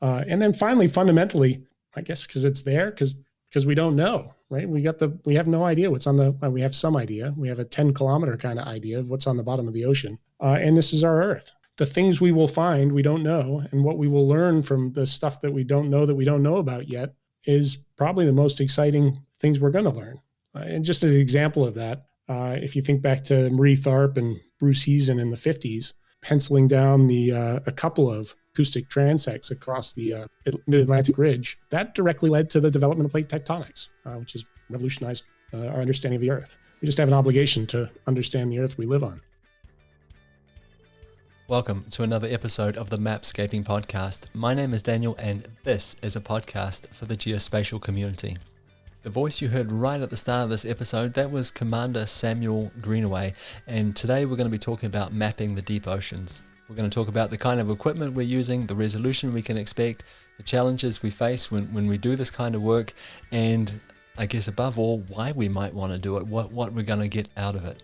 And then finally, fundamentally, I guess because it's there, because we don't know, right? We have no idea what's we have some idea. We have a 10-kilometer kind of idea of what's on the bottom of the ocean. And this is our Earth. The things we will find, we don't know. And what we will learn from the stuff that we don't know about yet is probably the most exciting things we're going to learn. And just as an example of that, if you think back to Marie Tharp and Bruce Heason in the 50s, penciling down a couple of acoustic transects across the Mid-Atlantic Ridge, that directly led to the development of plate tectonics, which has revolutionized our understanding of the Earth. We just have an obligation to understand the Earth we live on. Welcome to another episode of the Mapscaping Podcast. My name is Daniel, and this is a podcast for the geospatial community. The voice you heard right at the start of this episode, that was Commander Samuel Greenaway, and today we're going to be talking about mapping the deep oceans. We're going to talk about the kind of equipment we're using, the resolution we can expect, the challenges we face when we do this kind of work, and I guess above all, why we might want to do it, what we're going to get out of it.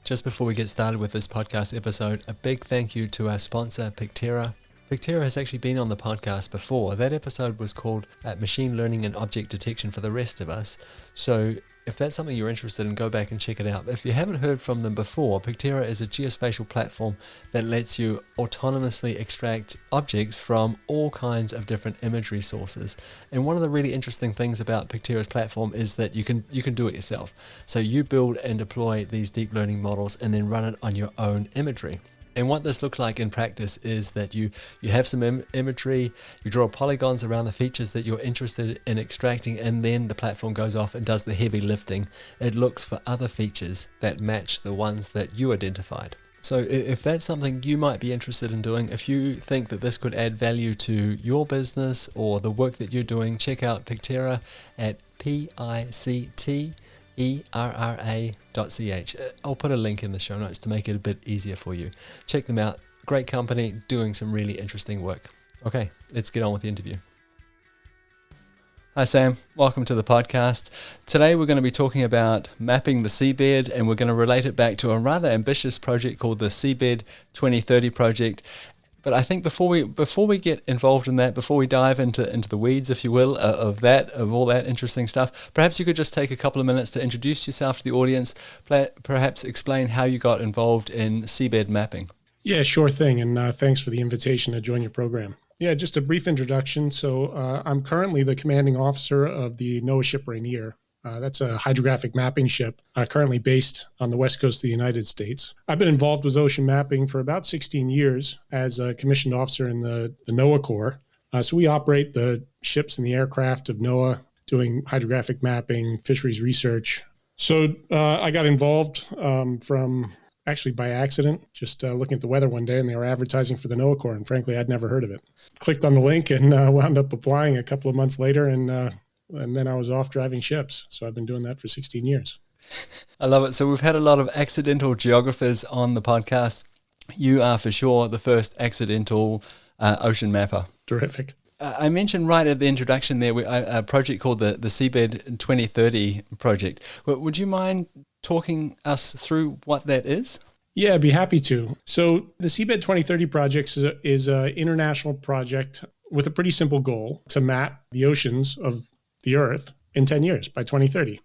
Just before we get started with this podcast episode, a big thank you to our sponsor, Pictera. Pictera has actually been on the podcast before. That episode was called Machine Learning and Object Detection for the Rest of Us. So if that's something you're interested in, go back and check it out. If you haven't heard from them before, Pictera is a geospatial platform that lets you autonomously extract objects from all kinds of different imagery sources. And one of the really interesting things about Pictera's platform is that you can do it yourself. So you build and deploy these deep learning models and then run it on your own imagery. And what this looks like in practice is that you have some imagery, you draw polygons around the features that you're interested in extracting, and then the platform goes off and does the heavy lifting. It looks for other features that match the ones that you identified. So if that's something you might be interested in doing, if you think that this could add value to your business or the work that you're doing, check out Pictera at PICTERRA.ch. I'll put a link in the show notes to make it a bit easier for you. Check them out. Great company doing some really interesting work. Okay, let's get on with the interview. Hi Sam, welcome to the podcast. Today we're going to be talking about mapping the seabed, and we're going to relate it back to a rather ambitious project called the Seabed 2030 project. But I think before we get involved in that, before we dive into the weeds, if you will, of all that interesting stuff, perhaps you could just take a couple of minutes to introduce yourself to the audience, perhaps explain how you got involved in seabed mapping. Yeah, sure thing. And thanks for the invitation to join your program. Yeah, just a brief introduction. So I'm currently the commanding officer of the NOAA ship Rainier. That's a hydrographic mapping ship currently based on the west coast of the United States. I've been involved with ocean mapping for about 16 years as a commissioned officer in the NOAA Corps. So we operate the ships and the aircraft of NOAA doing hydrographic mapping, fisheries research. So I got involved from actually by accident, just looking at the weather one day, and they were advertising for the NOAA Corps, and frankly, I'd never heard of it. Clicked on the link and wound up applying a couple of months later, and then I was off driving ships. So I've been doing that for 16 years. I love it. So we've had a lot of accidental geographers on the podcast. You are for sure the first accidental ocean mapper. Terrific. I mentioned right at the introduction there a project called the Seabed 2030 project. Would you mind talking us through what that is? Yeah, I'd be happy to. So the Seabed 2030 project is an international project with a pretty simple goal to map the oceans of the Earth in 10 years by 2030.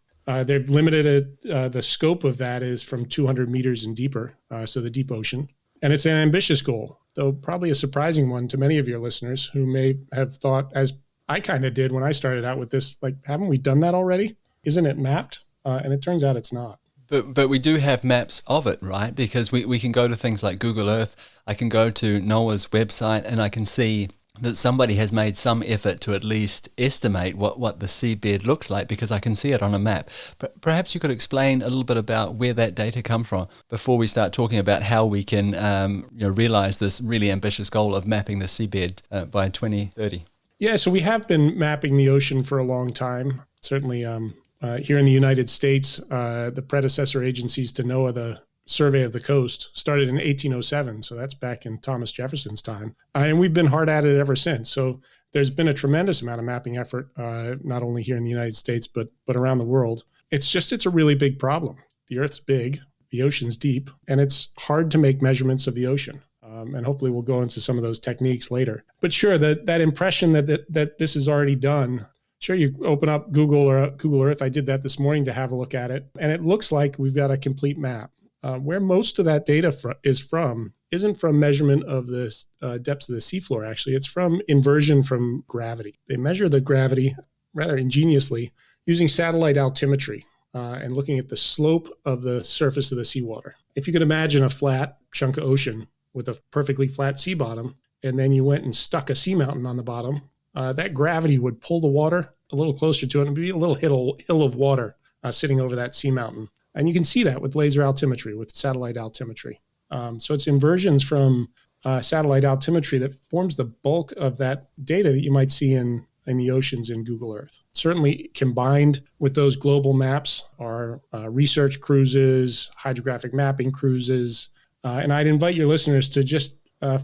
They've limited it. The scope of that is from 200 meters and deeper, so the deep ocean. And it's an ambitious goal, though probably a surprising one to many of your listeners who may have thought, as I kind of did when I started out with this, like, haven't we done that already? Isn't it mapped? And it turns out it's not. But we do have maps of it, right? Because we can go to things like Google Earth. I can go to NOAA's website and I can see that somebody has made some effort to at least estimate what the seabed looks like, because I can see it on a map. But perhaps you could explain a little bit about where that data come from before we start talking about how we can realize this really ambitious goal of mapping the seabed by 2030. Yeah, so we have been mapping the ocean for a long time. Certainly here in the United States, the predecessor agencies to NOAA, the Survey of the Coast, started in 1807. So that's back in Thomas Jefferson's time. And we've been hard at it ever since. So there's been a tremendous amount of mapping effort, not only here in the United States, but around the world. It's a really big problem. The Earth's big, the ocean's deep, and it's hard to make measurements of the ocean. And hopefully we'll go into some of those techniques later. But sure, that impression that this is already done. Sure, you open up Google or Google Earth. I did that this morning to have a look at it, and it looks like we've got a complete map. Where most of that data isn't from measurement of the depths of the seafloor. Actually, it's from inversion from gravity. They measure the gravity rather ingeniously using satellite altimetry and looking at the slope of the surface of the seawater. If you could imagine a flat chunk of ocean with a perfectly flat sea bottom, and then you went and stuck a seamountain on the bottom, that gravity would pull the water a little closer to it, and it'd be a little hill of water sitting over that seamountain. And you can see that with laser altimetry, with satellite altimetry. So it's inversions from satellite altimetry that forms the bulk of that data that you might see in the oceans in Google Earth. Certainly combined with those global maps are research cruises, hydrographic mapping cruises. And I'd invite your listeners to just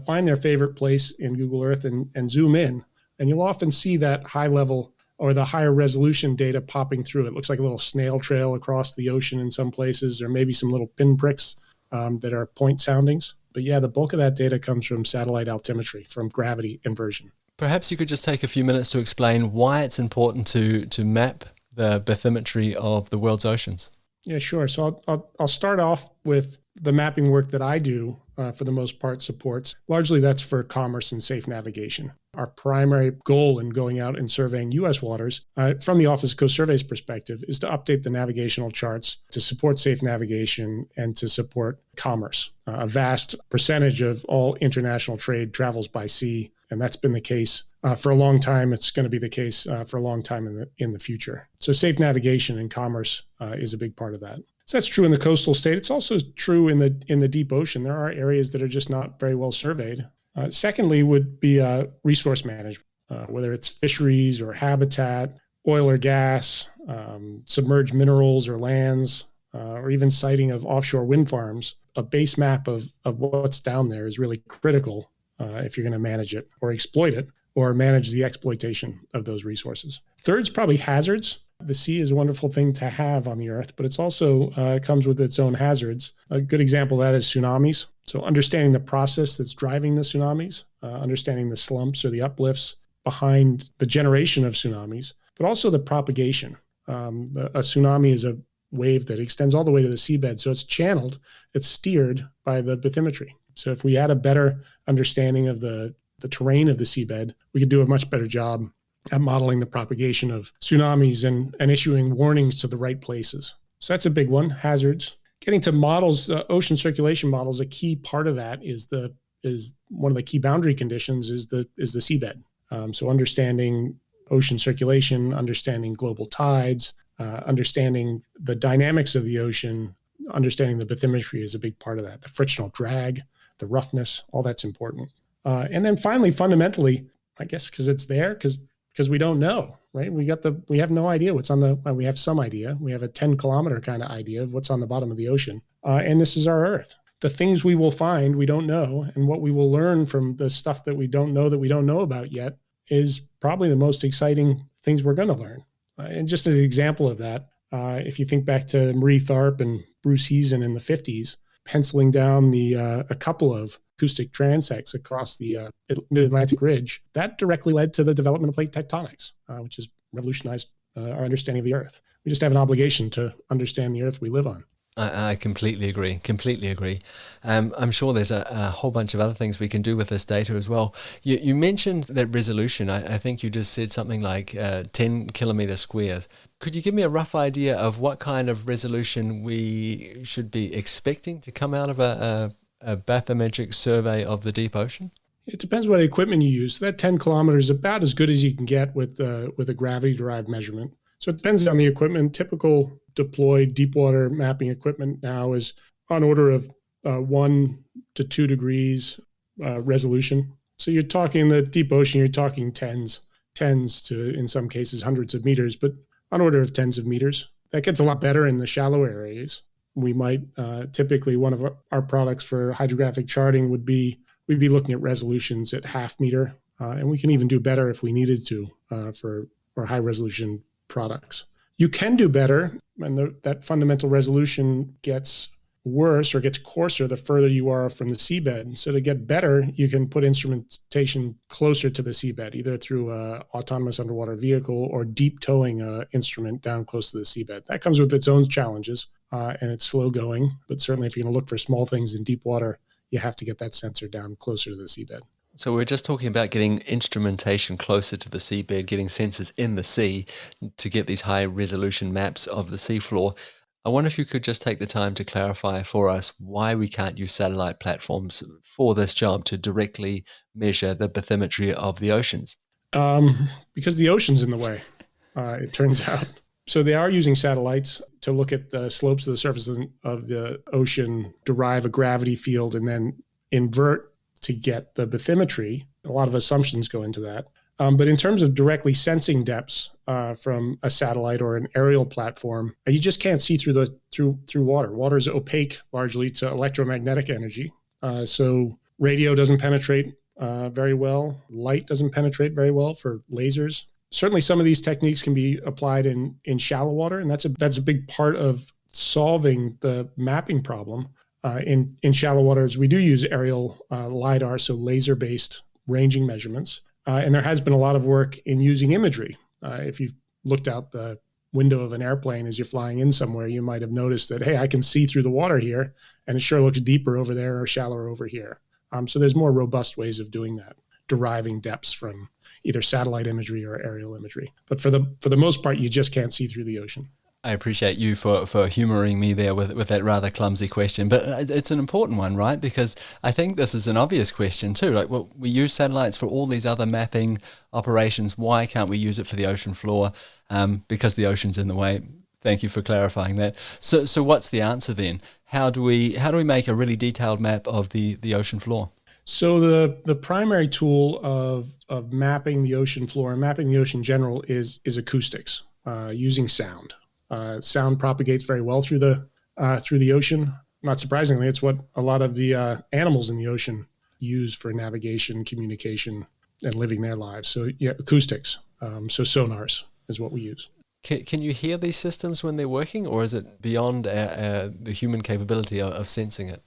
find their favorite place in Google Earth and zoom in. And you'll often see that high level or the higher resolution data popping through. It looks like a little snail trail across the ocean in some places, or maybe some little pinpricks that are point soundings. But yeah, the bulk of that data comes from satellite altimetry, from gravity inversion. Perhaps you could just take a few minutes to explain why it's important to map the bathymetry of the world's oceans. Yeah, sure. So I'll start off with the mapping work that I do, for the most part, supports. Largely that's for commerce and safe navigation. Our primary goal in going out and surveying U.S. waters, from the Office of Coast Survey's perspective, is to update the navigational charts to support safe navigation and to support commerce. A vast percentage of all international trade travels by sea, and that's been the case for a long time. It's going to be the case for a long time in the future. So safe navigation and commerce is a big part of that. So that's true in the coastal state. It's also true in the deep ocean. There are areas that are just not very well surveyed. Secondly would be resource management, whether it's fisheries or habitat, oil or gas, submerged minerals or lands, or even siting of offshore wind farms. A base map of what's down there is really critical if you're going to manage it or exploit it or manage the exploitation of those resources. Third is probably hazards. The sea is a wonderful thing to have on the earth, but it's also comes with its own hazards. A good example of that is tsunamis. So understanding the process that's driving the tsunamis, understanding the slumps or the uplifts behind the generation of tsunamis, but also the propagation. A tsunami is a wave that extends all the way to the seabed. So it's channeled, it's steered by the bathymetry. So if we had a better understanding of the terrain of the seabed, we could do a much better job at modeling the propagation of tsunamis and issuing warnings to the right places. So that's a big one, hazards. Getting to models, ocean circulation models, a key part of that is one of the key boundary conditions is the seabed. So understanding ocean circulation, understanding global tides, understanding the dynamics of the ocean, understanding the bathymetry is a big part of that. The frictional drag, the roughness, all that's important. And then finally, fundamentally, I guess because it's there, because we don't know, right? We have no idea what's we have some idea. We have a 10-kilometer kind of idea of what's on the bottom of the ocean. And this is our Earth. The things we will find, we don't know. And what we will learn from the stuff that we don't know about yet is probably the most exciting things we're going to learn. And just as an example of that, if you think back to Marie Tharp and Bruce Heason in the 50s, penciling down a couple of acoustic transects across the Mid-Atlantic Ridge, that directly led to the development of plate tectonics, which has revolutionized our understanding of the Earth. We just have an obligation to understand the Earth we live on. I completely agree. I'm sure there's a whole bunch of other things we can do with this data as well. You mentioned that resolution. I think you just said something like 10 kilometer squares. Could you give me a rough idea of what kind of resolution we should be expecting to come out of a bathymetric survey of the deep ocean? It depends what equipment you use. So that 10 kilometers is about as good as you can get with a gravity-derived measurement. So it depends on the equipment. Typical deployed deep water mapping equipment now is on order of 1 to 2 degrees resolution. So you're talking the deep ocean, you're talking tens to, in some cases, hundreds of meters, but on order of tens of meters. That gets a lot better in the shallow areas. We might typically, one of our products for hydrographic charting we'd be looking at resolutions at half meter, and we can even do better if we needed to for high resolution products. You can do better, and that fundamental resolution gets worse or gets coarser the further you are from the seabed. So to get better, you can put instrumentation closer to the seabed, either through an autonomous underwater vehicle or deep towing an instrument down close to the seabed. That comes with its own challenges, and it's slow going. But certainly if you're going to look for small things in deep water, you have to get that sensor down closer to the seabed. So we're just talking about getting instrumentation closer to the seabed, getting sensors in the sea to get these high resolution maps of the seafloor. I wonder if you could just take the time to clarify for us why we can't use satellite platforms for this job to directly measure the bathymetry of the oceans. Because the ocean's in the way, it turns out. So they are using satellites to look at the slopes of the surface of the ocean, derive a gravity field, and then invert to get the bathymetry. A lot of assumptions go into that. But in terms of directly sensing depths from a satellite or an aerial platform, you just can't see through water. Water is opaque largely to electromagnetic energy. So radio doesn't penetrate very well. Light doesn't penetrate very well for lasers. Certainly some of these techniques can be applied in shallow water, and that's a big part of solving the mapping problem. In shallow waters, we do use aerial LiDAR, so laser-based ranging measurements. And there has been a lot of work in using imagery. If you've looked out the window of an airplane as you're flying in somewhere, you might have noticed that, hey, I can see through the water here, and it sure looks deeper over there or shallower over here. So there's more robust ways of doing that, deriving depths from either satellite imagery or aerial imagery. But for the most part, you just can't see through the ocean. I appreciate you for humoring me there with that rather clumsy question, but it's an important one, right? Because I think this is an obvious question too. Like, well, we use satellites for all these other mapping operations. Why can't we use it for the ocean floor? Because the ocean's in the way. Thank you for clarifying that. So what's the answer then? How do we make a really detailed map of the ocean floor? So the primary tool of mapping the ocean floor and mapping the ocean in general is acoustics, using sound. Sound propagates very well through the ocean. Not surprisingly, it's what a lot of the animals in the ocean use for navigation, communication, and living their lives. So yeah, acoustics. So sonars is what we use. Can you hear these systems when they're working, or is it beyond the human capability of sensing it?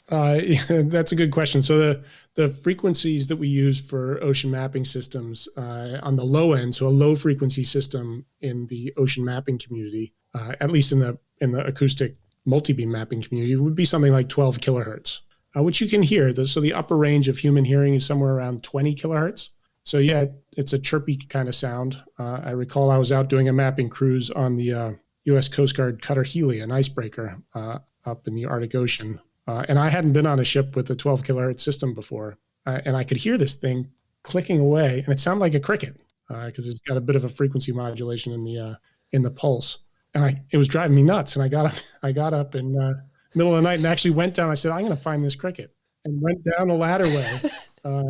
That's a good question. So the frequencies that we use for ocean mapping systems on the low end, so a low frequency system in the ocean mapping community, at least in the acoustic multi-beam mapping community, would be something like 12 kilohertz, which you can hear. So the upper range of human hearing is somewhere around 20 kilohertz. So yeah, it's a chirpy kind of sound. I recall I was out doing a mapping cruise on the U.S. Coast Guard Cutter Healy, an icebreaker up in the Arctic Ocean. And I hadn't been on a ship with a 12 kilohertz system before. And I could hear this thing clicking away, and it sounded like a cricket because it's got a bit of a frequency modulation in the pulse. And it was driving me nuts. And I got up in the middle of the night and actually went down. I said, I'm going to find this cricket, and went down a ladder way.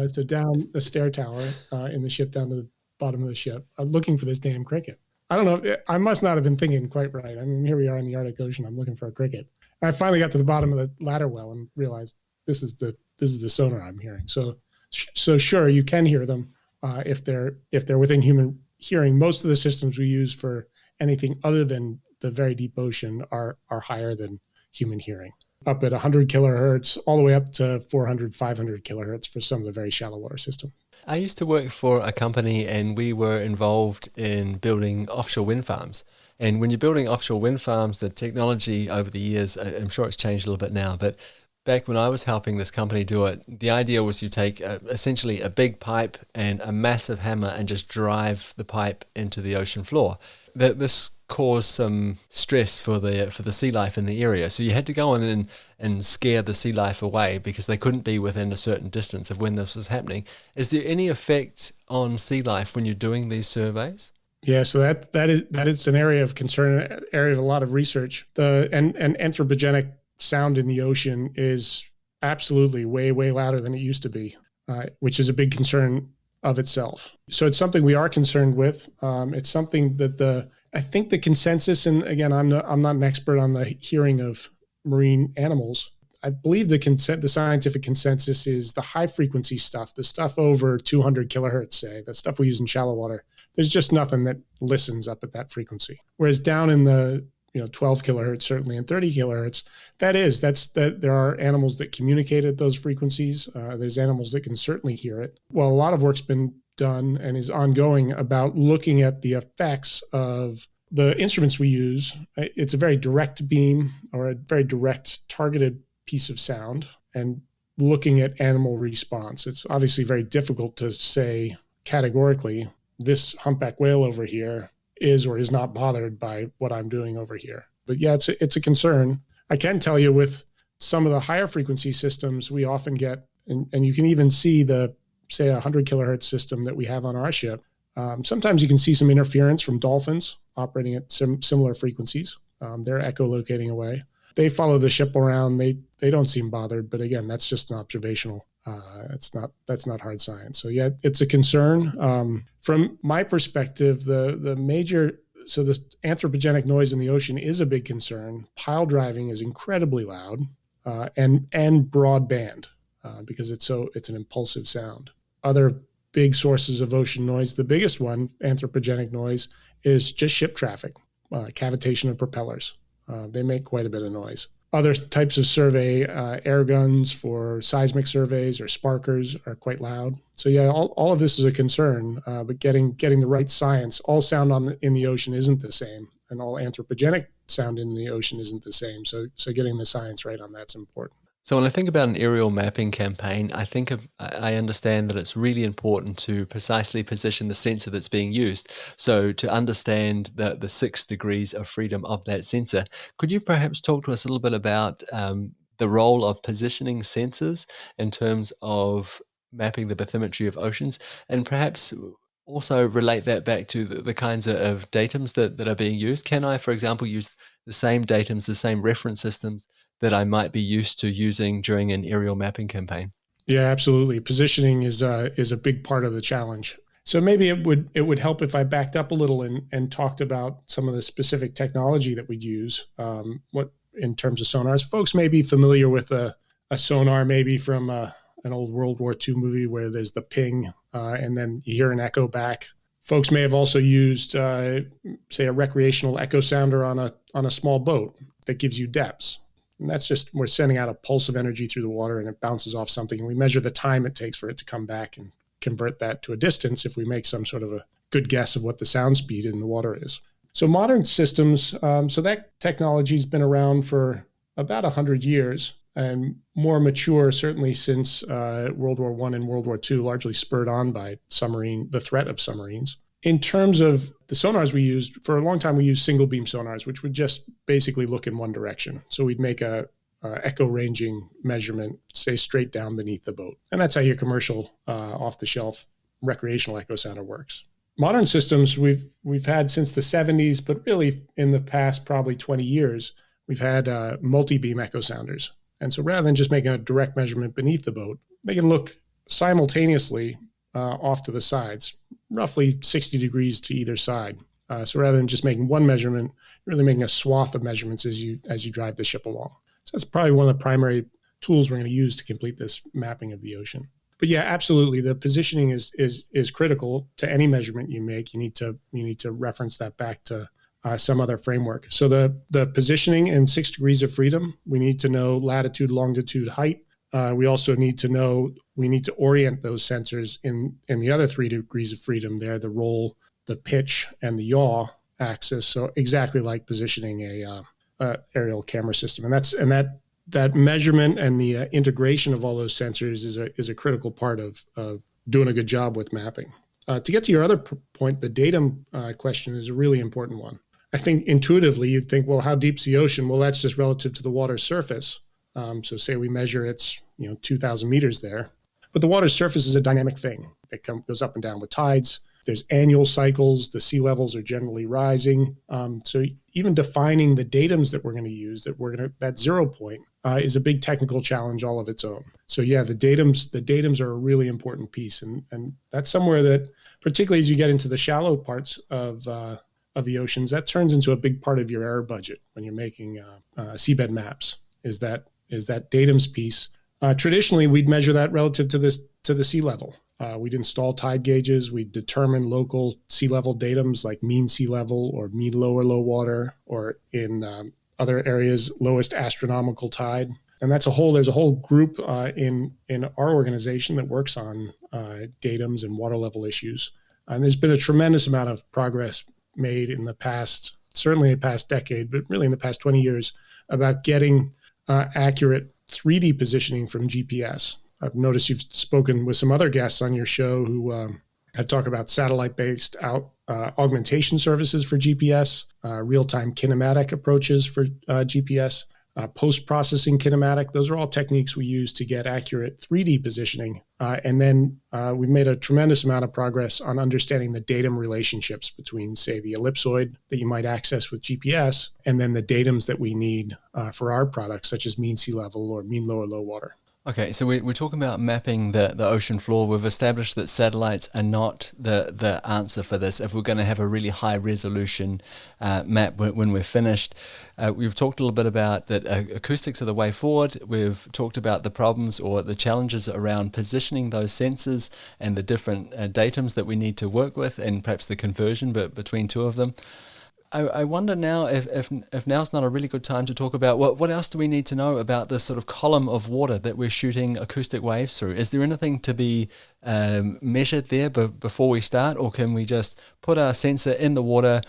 So down a stair tower in the ship, down to the bottom of the ship, looking for this damn cricket. I don't know. I must not have been thinking quite right. I mean, here we are in the Arctic Ocean. I'm looking for a cricket. And I finally got to the bottom of the ladder well and realized this is the sonar I'm hearing. So sure, you can hear them if they're within human hearing. Most of the systems we use for anything other than the very deep ocean are higher than human hearing, up at 100 kilohertz, all the way up to 400, 500 kilohertz for some of the very shallow water systems. I used to work for a company, and we were involved in building offshore wind farms. And when you're building offshore wind farms, the technology over the years, I'm sure it's changed a little bit now, but back when I was helping this company do it, the idea was you take essentially a big pipe and a massive hammer and just drive the pipe into the ocean floor. This caused some stress for the sea life in the area. So you had to go in and scare the sea life away because they couldn't be within a certain distance of when this was happening. Is there any effect on sea life when you're doing these surveys? Yeah, so that is an area of concern, an area of a lot of research. And anthropogenic sound in the ocean is absolutely way, way louder than it used to be, which is a big concern of itself. So it's something we are concerned with. It's something that I think the consensus, and again, I'm not an expert on the hearing of marine animals. I believe the scientific consensus is the high frequency stuff, the stuff over 200 kilohertz, say, the stuff we use in shallow water. There's just nothing that listens up at that frequency. Whereas down in the 12 kilohertz certainly and 30 kilohertz. There are animals that communicate at those frequencies. There's animals that can certainly hear it. Well, a lot of work's been done and is ongoing about looking at the effects of the instruments we use. It's a very direct beam or a very direct targeted piece of sound, and looking at animal response. It's obviously very difficult to say categorically, this humpback whale over here is or is not bothered by what I'm doing over here. But yeah, it's a concern. I can tell you with some of the higher frequency systems, we often get, and you can even see say 100 kilohertz system that we have on our ship. Sometimes you can see some interference from dolphins operating at similar frequencies. They're echolocating away. They follow the ship around. They don't seem bothered, but again, that's just an observational. That's not hard science. So yeah, it's a concern. From my perspective, the anthropogenic noise in the ocean is a big concern. Pile driving is incredibly loud and broadband because it's an impulsive sound. Other big sources of ocean noise, the biggest one, anthropogenic noise, is just ship traffic, cavitation of propellers. They make quite a bit of noise. Other types of survey, air guns for seismic surveys or sparkers are quite loud. So yeah, all of this is a concern, but getting the right science. All sound in the ocean isn't the same, and all anthropogenic sound in the ocean isn't the same. So getting the science right on that's important. So when I think about an aerial mapping campaign, I understand that it's really important to precisely position the sensor that's being used. So to understand the 6 degrees of freedom of that sensor, could you perhaps talk to us a little bit about the role of positioning sensors in terms of mapping the bathymetry of oceans, and perhaps also relate that back to the kinds of datums that are being used? Can I, for example, use the same datums, the same reference systems that I might be used to using during an aerial mapping campaign? Yeah, absolutely. Positioning is a big part of the challenge. So maybe it would help if I backed up a little and talked about some of the specific technology that we'd use. What in terms of sonars, folks may be familiar with a sonar maybe from an old World War II movie where there's the ping and then you hear an echo back. Folks may have also used, say, a recreational echo sounder on a small boat that gives you depths. And that's just, we're sending out a pulse of energy through the water and it bounces off something. And we measure the time it takes for it to come back and convert that to a distance if we make some sort of a good guess of what the sound speed in the water is. So modern systems, so that technology's been around for about 100 years and more mature certainly since World War I and World War II, largely spurred on by the threat of submarines. In terms of the sonars we used, for a long time we used single beam sonars, which would just basically look in one direction. So we'd make a echo ranging measurement, say straight down beneath the boat. And that's how your commercial off-the-shelf recreational echo sounder works. Modern systems we've had since the 70s, but really in the past probably 20 years, we've had multi-beam echo sounders. And so rather than just making a direct measurement beneath the boat, they can look simultaneously off to the sides, roughly 60 degrees to either side. So rather than just making one measurement, you're really making a swath of measurements as you drive the ship along. So that's probably one of the primary tools we're going to use to complete this mapping of the ocean. But yeah, absolutely, the positioning is critical to any measurement you make. You need to reference that back to some other framework. So the positioning in 6 degrees of freedom, we need to know latitude, longitude, height. We also need to orient those sensors in the other 3 degrees of freedom there, the roll, the pitch, and the yaw axis. So exactly like positioning a aerial camera system. And that measurement and the integration of all those sensors is a critical part of doing a good job with mapping. To get to your other point, the datum question is a really important one. I think intuitively you'd think, well, how deep's the ocean? Well, that's just relative to the water's surface. So say we measure it's 2,000 meters there, but the water's surface is a dynamic thing. It goes up and down with tides. There's annual cycles. The sea levels are generally rising. So even defining the datums that we're going to use, that 0 point is a big technical challenge all of its own. So yeah, the datums are a really important piece, and that's somewhere that, particularly as you get into the shallow parts of the oceans, that turns into a big part of your error budget when you're making seabed maps. Is that datums piece. Traditionally, we'd measure that relative to the sea level. We'd install tide gauges. We'd determine local sea level datums like mean sea level or mean low water, or in other areas, lowest astronomical tide. And there's a whole group in our organization that works on datums and water level issues. And there's been a tremendous amount of progress made in the past, certainly the past decade, but really in the past 20 years, about getting accurate 3D positioning from GPS. I've noticed you've spoken with some other guests on your show who have talked about satellite-based augmentation services for GPS, real-time kinematic approaches for GPS, post-processing kinematic. Those are all techniques we use to get accurate 3D positioning. And then we've made a tremendous amount of progress on understanding the datum relationships between, say, the ellipsoid that you might access with GPS, and then the datums that we need for our products, such as mean sea level or mean low water. Okay, so we're talking about mapping the ocean floor. We've established that satellites are not the answer for this if we're going to have a really high resolution map when we're finished. We've talked a little bit about that acoustics are the way forward. We've talked about the problems or the challenges around positioning those sensors and the different datums that we need to work with, and perhaps the conversion between two of them. I wonder now if now's not a really good time to talk about what else do we need to know about this sort of column of water that we're shooting acoustic waves through? Is there anything to be measured there before we start, or can we just put our sensor in the water,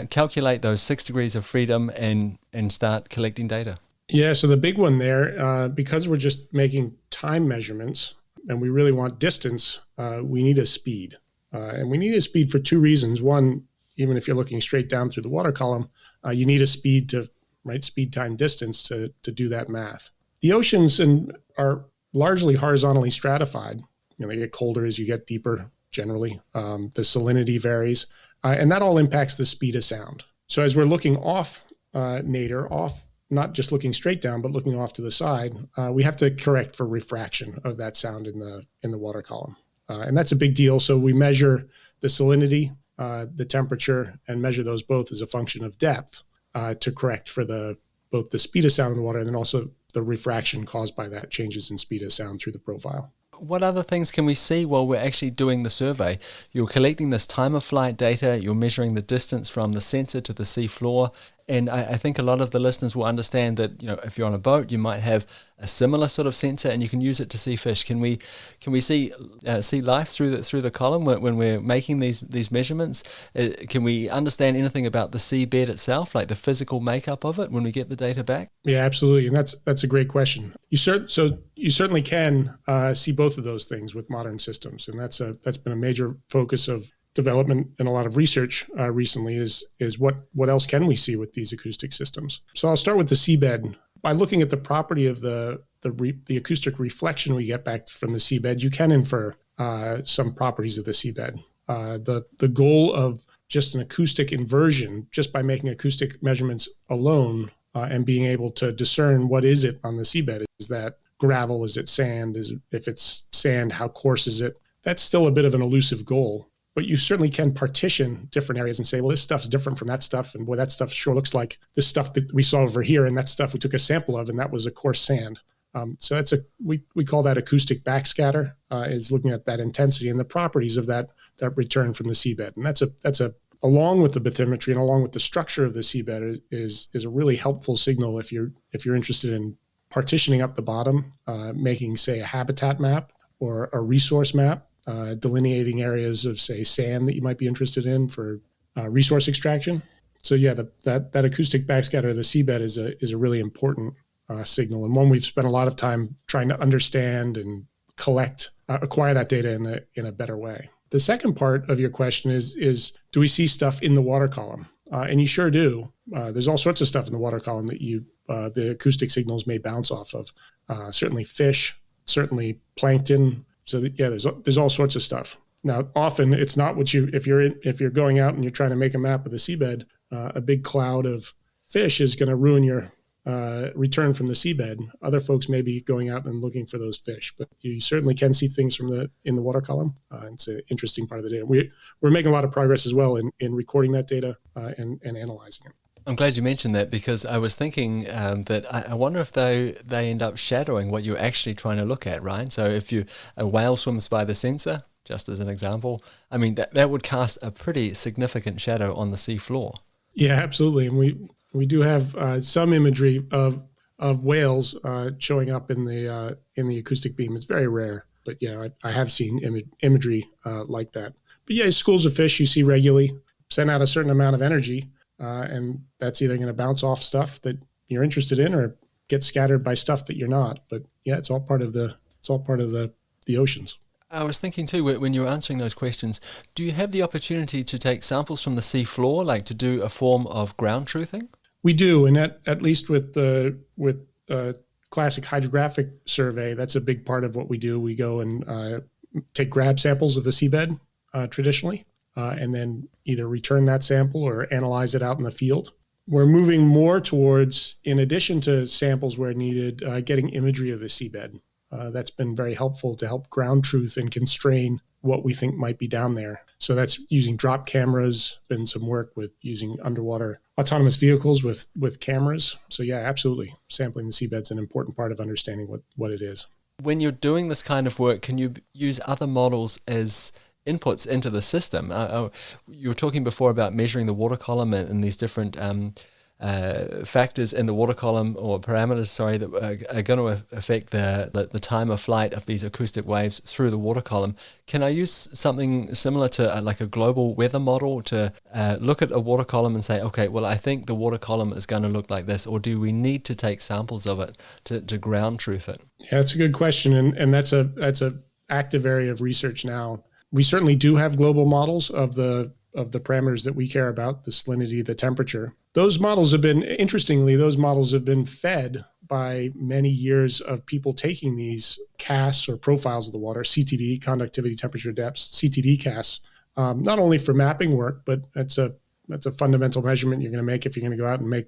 calculate those 6 degrees of freedom and start collecting data? Yeah, so the big one there, because we're just making time measurements and we really want distance, we need a speed. And we need a speed for two reasons. One, even if you're looking straight down through the water column, you need a speed time distance to do that math. The oceans are largely horizontally stratified. They get colder as you get deeper, generally. The salinity varies, and that all impacts the speed of sound. So as we're looking off nadir, off, not just looking straight down, but looking off to the side, we have to correct for refraction of that sound in the water column. And that's a big deal. So we measure the salinity, the temperature, and measure those both as a function of depth to correct for both the speed of sound in the water and then also the refraction caused by that changes in speed of sound through the profile. What other things can we see while we're actually doing the survey? You're collecting this time of flight data, you're measuring the distance from the sensor to the seafloor, and I think a lot of the listeners will understand that if you're on a boat, you might have a similar sort of sensor and you can use it to see fish. Can we see life through the column when we're making these measurements? Can we understand anything about the seabed itself, like the physical makeup of it, when we get the data back? Yeah, absolutely, and that's a great question. You certainly can see both of those things with modern systems, and that's been a major focus of development and a lot of research recently is what else can we see with these acoustic systems. So I'll start with the seabed. By looking at the property of the acoustic reflection we get back from the seabed, you can infer some properties of the seabed. The goal of just an acoustic inversion, just by making acoustic measurements alone and being able to discern what is it on the seabed, is that gravel, is it sand, if it's sand, how coarse is it? That's still a bit of an elusive goal. But you certainly can partition different areas and say, well, this stuff's different from that stuff, and boy, that stuff sure looks like this stuff that we saw over here, and that stuff we took a sample of, and that was a coarse sand. So we call that acoustic backscatter, is looking at that intensity and the properties of that return from the seabed. And that's along with the bathymetry and along with the structure of the seabed is a really helpful signal if you're interested in partitioning up the bottom, making, say, a habitat map or a resource map. Delineating areas of, say, sand that you might be interested in for resource extraction. So yeah, that acoustic backscatter of the seabed is a really important signal, and one we've spent a lot of time trying to understand and acquire that data in a better way. The second part of your question is do we see stuff in the water column? And you sure do. There's all sorts of stuff in the water column that the acoustic signals may bounce off of. Certainly fish, certainly plankton. So yeah, there's all sorts of stuff. Now, often it's not what if you're going out and you're trying to make a map of the seabed, a big cloud of fish is going to ruin your return from the seabed. Other folks may be going out and looking for those fish, but you certainly can see things in the water column. It's an interesting part of the data. We're making a lot of progress as well in recording that data and analyzing it. I'm glad you mentioned that, because I was thinking that I wonder if they end up shadowing what you're actually trying to look at, right? So if a whale swims by the sensor, just as an example, I mean, that would cast a pretty significant shadow on the sea floor. Yeah, absolutely. And we do have some imagery of whales showing up in the acoustic beam. It's very rare, but yeah, I have seen imagery like that. But yeah, schools of fish you see regularly send out a certain amount of energy, and that's either going to bounce off stuff that you're interested in or get scattered by stuff that you're not. But yeah, it's all part of the oceans. I was thinking too, when you were answering those questions, do you have the opportunity to take samples from the sea floor, like to do a form of ground truthing? We do, and at least with classic hydrographic survey, that's a big part of what we do. We go and take grab samples of the seabed traditionally, and then either return that sample or analyze it out in the field. We're moving more towards, in addition to samples where needed, getting imagery of the seabed. That's been very helpful to help ground truth and constrain what we think might be down there. So that's using drop cameras, been some work with using underwater autonomous vehicles with cameras. So yeah, absolutely. Sampling the seabed's an important part of understanding what it is. When you're doing this kind of work, can you use other models as inputs into the system? You were talking before about measuring the water column and these different factors in the water column, or parameters, sorry, that are going to affect the time of flight of these acoustic waves through the water column. Can I use something similar to like a global weather model to look at a water column and say, okay, well, I think the water column is going to look like this, or do we need to take samples of it to ground truth it? Yeah, that's a good question, and that's a active area of research now. We certainly do have global models of the parameters that we care about, the salinity, the temperature. Those models have been fed by many years of people taking these casts or profiles of the water, CTD, conductivity, temperature, depths, CTD casts, not only for mapping work, but that's a fundamental measurement you're going to make if you're going to go out and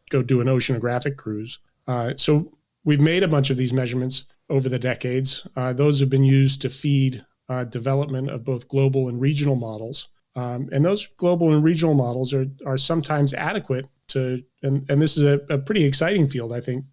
go do an oceanographic cruise. So we've made a bunch of these measurements over the decades. Those have been used to feed development of both global and regional models. And those global and regional models are sometimes adequate to, and this is a pretty exciting field, I think,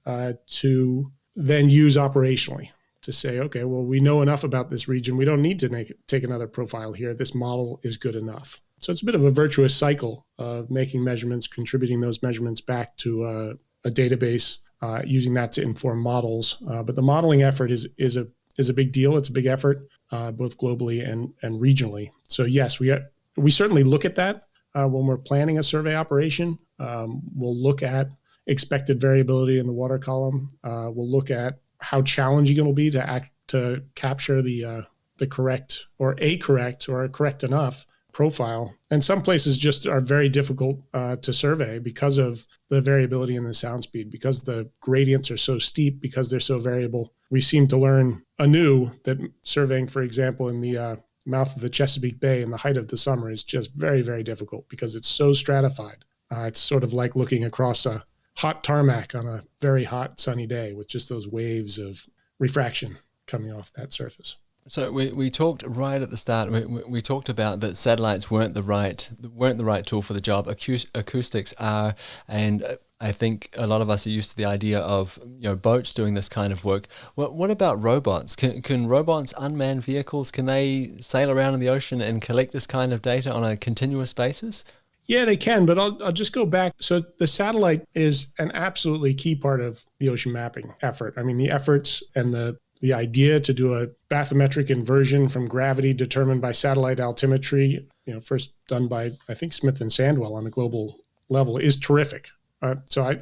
to then use operationally to say, okay, well, we know enough about this region. We don't need to take another profile here. This model is good enough. So it's a bit of a virtuous cycle of making measurements, contributing those measurements back to a database, using that to inform models. But the modeling effort is a big deal. It's a big effort, both globally and regionally. So yes, we certainly look at that when we're planning a survey operation. We'll look at expected variability in the water column. We'll look at how challenging it will be to capture the correct or a correct enough profile. And some places just are very difficult to survey because of the variability in the sound speed, because the gradients are so steep, because they're so variable. We seem to learn anew that surveying, for example, in the mouth of the Chesapeake Bay in the height of the summer is just very, very difficult because it's so stratified. It's sort of like looking across a hot tarmac on a very hot sunny day with just those waves of refraction coming off that surface. So we talked right at the start. We talked about that satellites weren't the right tool for the job. Acoustics are, and I think a lot of us are used to the idea of boats doing this kind of work. What about robots? Can robots, unmanned vehicles, can they sail around in the ocean and collect this kind of data on a continuous basis? Yeah, they can, but I'll just go back. So the satellite is an absolutely key part of the ocean mapping effort. I mean, the efforts and the idea to do a bathymetric inversion from gravity determined by satellite altimetry, first done by, I think, Smith and Sandwell on a global level, is terrific. So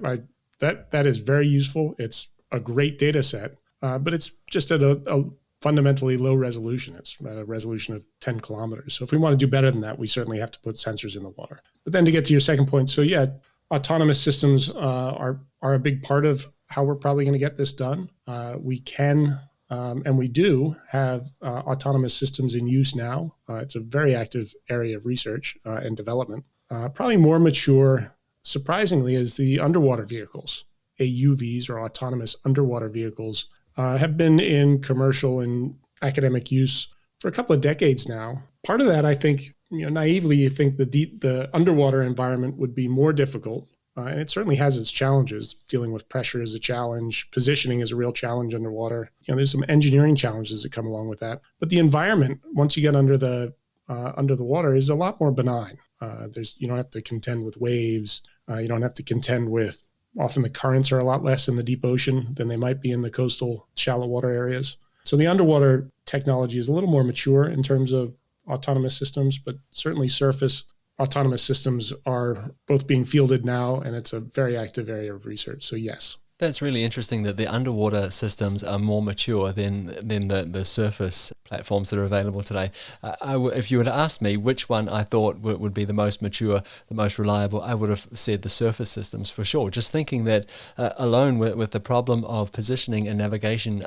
that is very useful. It's a great data set, but it's just at a fundamentally low resolution. It's at a resolution of 10 kilometers. So if we want to do better than that, we certainly have to put sensors in the water. But then to get to your second point, so yeah, autonomous systems are a big part of how we're probably going to get this done. We can, and we do have autonomous systems in use now. It's a very active area of research and development. Probably more mature, surprisingly, is the underwater vehicles. AUVs, or autonomous underwater vehicles, have been in commercial and academic use for a couple of decades now. Part of that, I think, naively, you think the underwater environment would be more difficult. And it certainly has its challenges. Dealing with pressure is a challenge. Positioning is a real challenge underwater. There's some engineering challenges that come along with that. But the environment, once you get under the water, is a lot more benign. You don't have to contend with waves. You don't have to contend with, often the currents are a lot less in the deep ocean than they might be in the coastal shallow water areas. So the underwater technology is a little more mature in terms of autonomous systems, but certainly surface autonomous systems are both being fielded now, and it's a very active area of research. So yes. That's really interesting that the underwater systems are more mature than the surface platforms that are available today. If you were to ask me which one I thought would be the most mature, the most reliable, I would have said the surface systems for sure. Just thinking that alone with the problem of positioning and navigation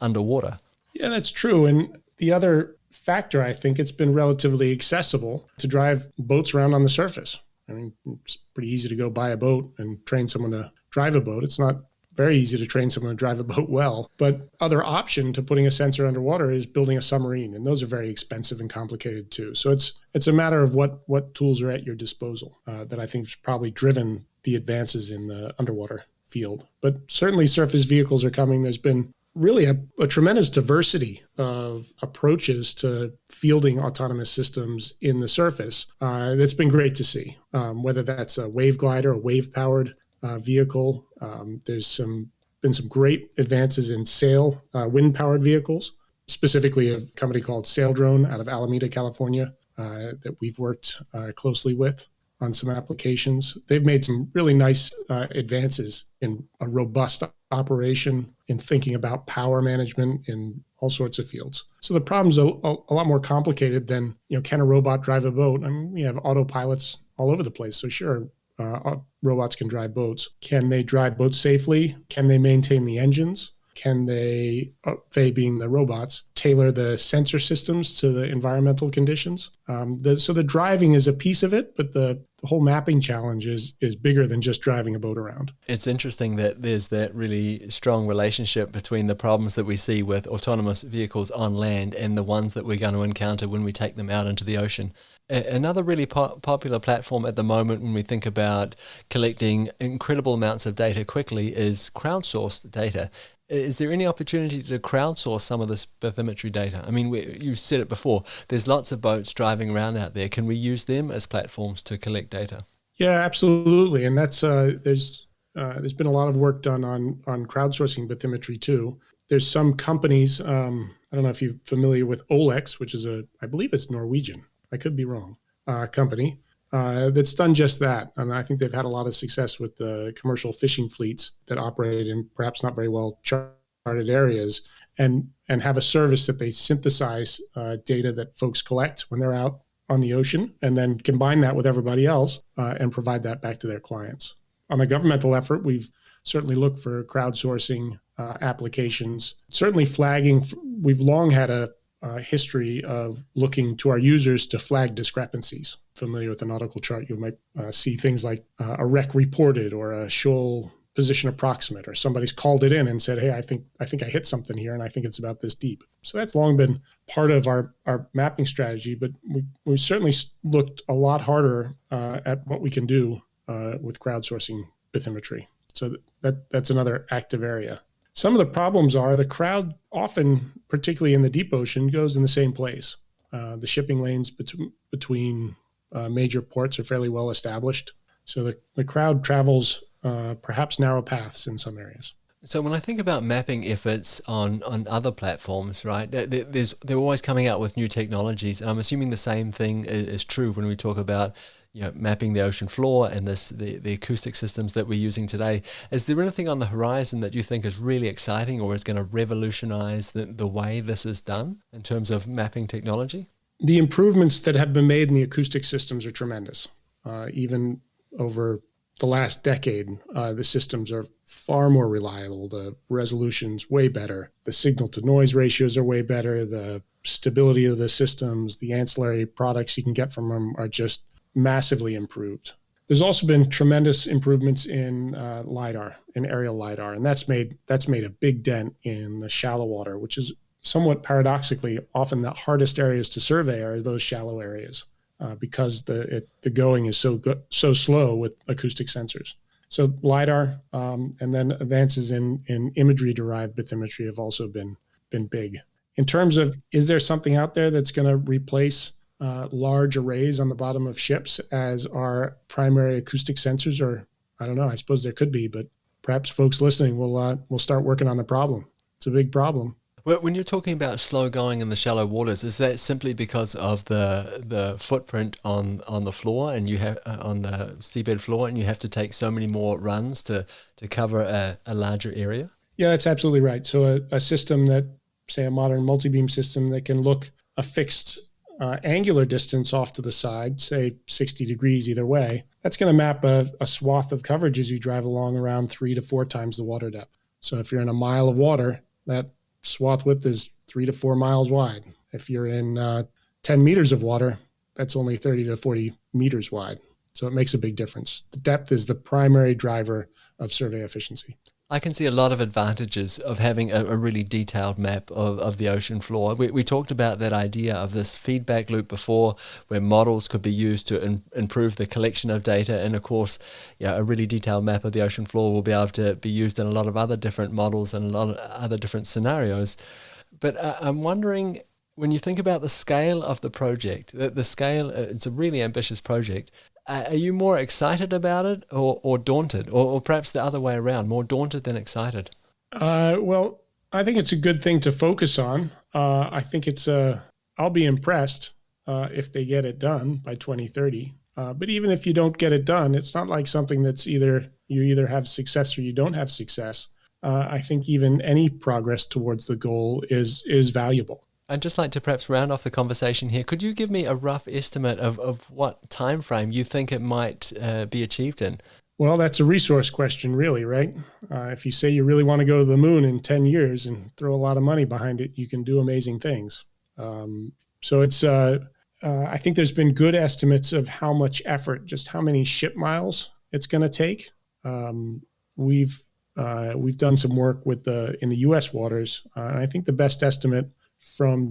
underwater. Yeah, that's true. And the other factor, I think it's been relatively accessible to drive boats around on the surface. I mean, it's pretty easy to go buy a boat and train someone to drive a boat. It's not very easy to train someone to drive a boat well. But other option to putting a sensor underwater is building a submarine, and those are very expensive and complicated too. So it's a matter of what tools are at your disposal that I think has probably driven the advances in the underwater field. But certainly surface vehicles are coming. There's been really a tremendous diversity of approaches to fielding autonomous systems in the surface. That's been great to see, whether that's a wave glider, a wave-powered vehicle. There's been some great advances in sail, wind-powered vehicles, specifically a company called Sail Drone out of Alameda, California, that we've worked closely with on some applications. They've made some really nice advances in a robust operation, in thinking about power management in all sorts of fields. So the problem's a lot more complicated than, can a robot drive a boat? I mean, we have autopilots all over the place. So sure, robots can drive boats. Can they drive boats safely? Can they maintain the engines? Can they being the robots, tailor the sensor systems to the environmental conditions? So the driving is a piece of it, but the whole mapping challenge is bigger than just driving a boat around. It's interesting that there's that really strong relationship between the problems that we see with autonomous vehicles on land and the ones that we're going to encounter when we take them out into the ocean. Another really popular platform at the moment when we think about collecting incredible amounts of data quickly is crowdsourced data. Is there any opportunity to crowdsource some of this bathymetry data? I mean, you said it before, there's lots of boats driving around out there. Can we use them as platforms to collect data? Yeah, absolutely. And that's there's been a lot of work done on crowdsourcing bathymetry too. There's some companies, I don't know if you're familiar with Olex, which is I believe it's Norwegian, I could be wrong, company that's done just that. And I think they've had a lot of success with the commercial fishing fleets that operate in perhaps not very well charted areas and have a service that they synthesize data that folks collect when they're out on the ocean and then combine that with everybody else and provide that back to their clients. On a governmental effort, we've certainly looked for crowdsourcing applications, certainly flagging. We've long had a history of looking to our users to flag discrepancies. Familiar with the nautical chart, you might see things like a wreck reported or a shoal position approximate, or somebody's called it in and said, hey, I think I hit something here and I think it's about this deep. So that's long been part of our mapping strategy, but we certainly looked a lot harder at what we can do with crowdsourcing bathymetry. So that's another active area. Some of the problems are the crowd often, particularly in the deep ocean, goes in the same place. The shipping lanes between major ports are fairly well established. So the crowd travels perhaps narrow paths in some areas. So when I think about mapping efforts on other platforms, right, they're always coming out with new technologies. And I'm assuming the same thing is true when we talk about mapping the ocean floor and the acoustic systems that we're using today. Is there anything on the horizon that you think is really exciting or is going to revolutionize the way this is done in terms of mapping technology? The improvements that have been made in the acoustic systems are tremendous. Even over the last decade, the systems are far more reliable. The resolution's way better. The signal to noise ratios are way better. The stability of the systems, the ancillary products you can get from them are just massively improved. There's also been tremendous improvements in LiDAR, in aerial LiDAR, and that's made a big dent in the shallow water, which is somewhat paradoxically often the hardest areas to survey are those shallow areas. because the going is so slow with acoustic sensors. So LiDAR and then advances in imagery-derived bathymetry have also been big. In terms of, is there something out there that's going to replace large arrays on the bottom of ships as our primary acoustic sensors? Or I don't know. I suppose there could be, but perhaps folks listening will start working on the problem. It's a big problem. Well, when you're talking about slow going in the shallow waters, is that simply because of the footprint on the floor, and you have on the seabed floor, and you have to take so many more runs to cover a larger area? Yeah, that's absolutely right. So a system that, say, a modern multi-beam system that can look a fixed angular distance off to the side, say 60 degrees either way, that's going to map a swath of coverage as you drive along around 3 to 4 times the water depth. So if you're in a mile of water, that swath width is 3 to 4 miles wide. If you're in 10 meters of water, that's only 30 to 40 meters wide. So it makes a big difference. The depth is the primary driver of survey efficiency. I can see a lot of advantages of having a really detailed map of the ocean floor. We talked about that idea of this feedback loop before, where models could be used to improve the collection of data. And of course, a really detailed map of the ocean floor will be able to be used in a lot of other different models and a lot of other different scenarios. But I'm wondering, when you think about the scale of the project, the scale, it's a really ambitious project. Are you more excited about it or daunted, or perhaps the other way around, more daunted than excited? Well, I think it's a good thing to focus on. I think I'll be impressed if they get it done by 2030. But even if you don't get it done, it's not like something that's you either have success or you don't have success. I think even any progress towards the goal is valuable. I'd just like to perhaps round off the conversation here. Could you give me a rough estimate of what time frame you think it might be achieved in? Well, that's a resource question, really, right? If you say you really want to go to the moon in 10 years and throw a lot of money behind it, you can do amazing things. So it's, I think there's been good estimates of how much effort, just how many ship miles it's going to take. We've done some work in the U.S. waters, and I think the best estimate from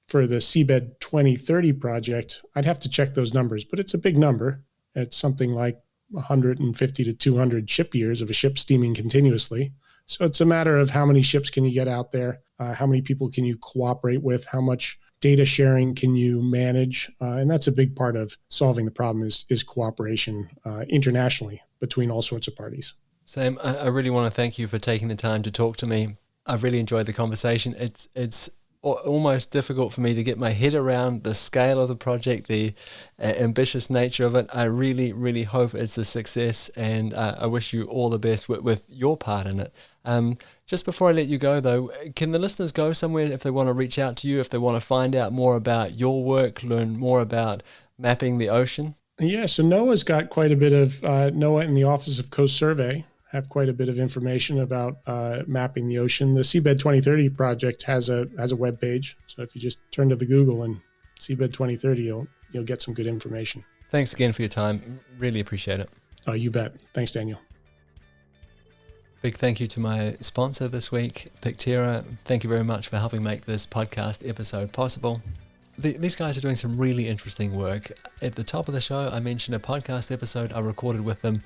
for the Seabed 2030 project, I'd have to check those numbers, but it's a big number. It's something like 150 to 200 ship years of a ship steaming continuously. So it's a matter of how many ships can you get out there, how many people can you cooperate with, how much data sharing can you manage, and that's a big part of solving the problem is cooperation internationally between all sorts of parties. Sam, I really want to thank you for taking the time to talk to me. I've really enjoyed the conversation. It's almost difficult for me to get my head around the scale of the project, the ambitious nature of it. I really, really hope it's a success, and I wish you all the best with your part in it. Just before I let you go, though, can the listeners go somewhere if they want to reach out to you, if they want to find out more about your work, learn more about mapping the ocean? Yeah, so NOAA's got quite a bit of, NOAA and the Office of Coast Survey have quite a bit of information about mapping the ocean. The Seabed 2030 project has a web page. So if you just turn to the Google and Seabed 2030, you'll get some good information. Thanks again for your time. Really appreciate it. Oh, you bet. Thanks, Daniel. Big thank you to my sponsor this week, Pictera. Thank you very much for helping make this podcast episode possible. These guys are doing some really interesting work. At the top of the show, I mentioned a podcast episode I recorded with them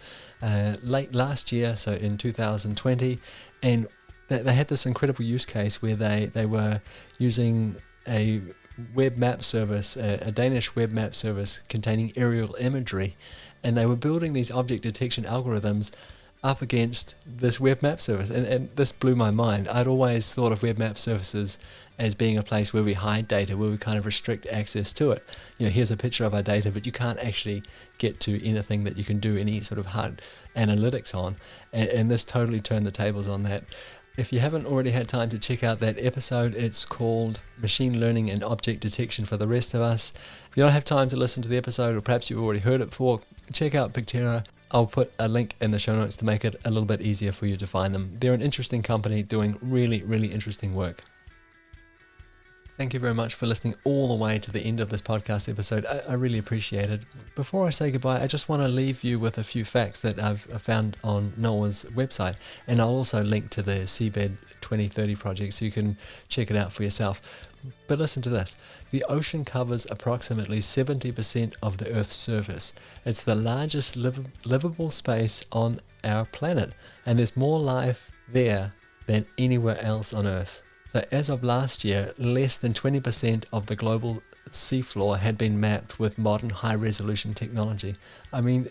late last year, so in 2020, and they had this incredible use case where they were using a web map service, a Danish web map service containing aerial imagery, and they were building these object detection algorithms up against this web map service, and this blew my mind. I'd always thought of web map services as being a place where we hide data, where we kind of restrict access to it. Here's a picture of our data, but you can't actually get to anything that you can do any sort of hard analytics on, and this totally turned the tables on that. If you haven't already had time to check out that episode, it's called Machine Learning and Object Detection for the Rest of Us. If you don't have time to listen to the episode, or perhaps you've already heard it before, check out Pictera. I'll put a link in the show notes to make it a little bit easier for you to find them. They're an interesting company doing really, really interesting work. Thank you very much for listening all the way to the end of this podcast episode. I really appreciate it. Before I say goodbye, I just want to leave you with a few facts that I've found on NOAA's website, and I'll also link to the Seabed 2030 project so you can check it out for yourself. But listen to this. The ocean covers approximately 70% of the Earth's surface. It's the largest livable space on our planet, and there's more life there than anywhere else on Earth. So as of last year, less than 20% of the global seafloor had been mapped with modern high-resolution technology. I mean,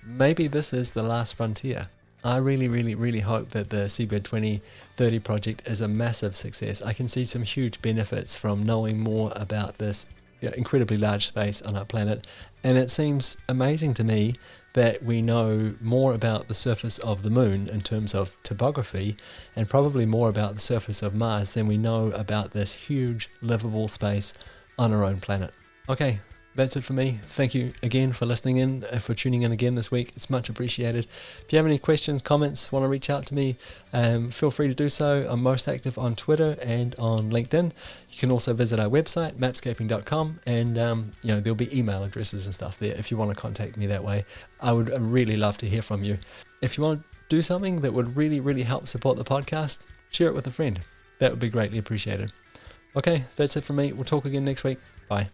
maybe this is the last frontier. I really hope that the Seabed 2030 project is a massive success. I can see some huge benefits from knowing more about this incredibly large space on our planet, and it seems amazing to me that we know more about the surface of the moon in terms of topography, and probably more about the surface of Mars than we know about this huge livable space on our own planet. Okay, that's it for me. Thank you again for listening in, for tuning in again this week. It's much appreciated. If you have any questions, comments, want to reach out to me, feel free to do so. I'm most active on Twitter and on LinkedIn. You can also visit our website, mapscaping.com, and there'll be email addresses and stuff there if you want to contact me that way. I would really love to hear from you. If you want to do something that would really help support the podcast, share it with a friend. That would be greatly appreciated. Okay, that's it from me. We'll talk again next week. Bye.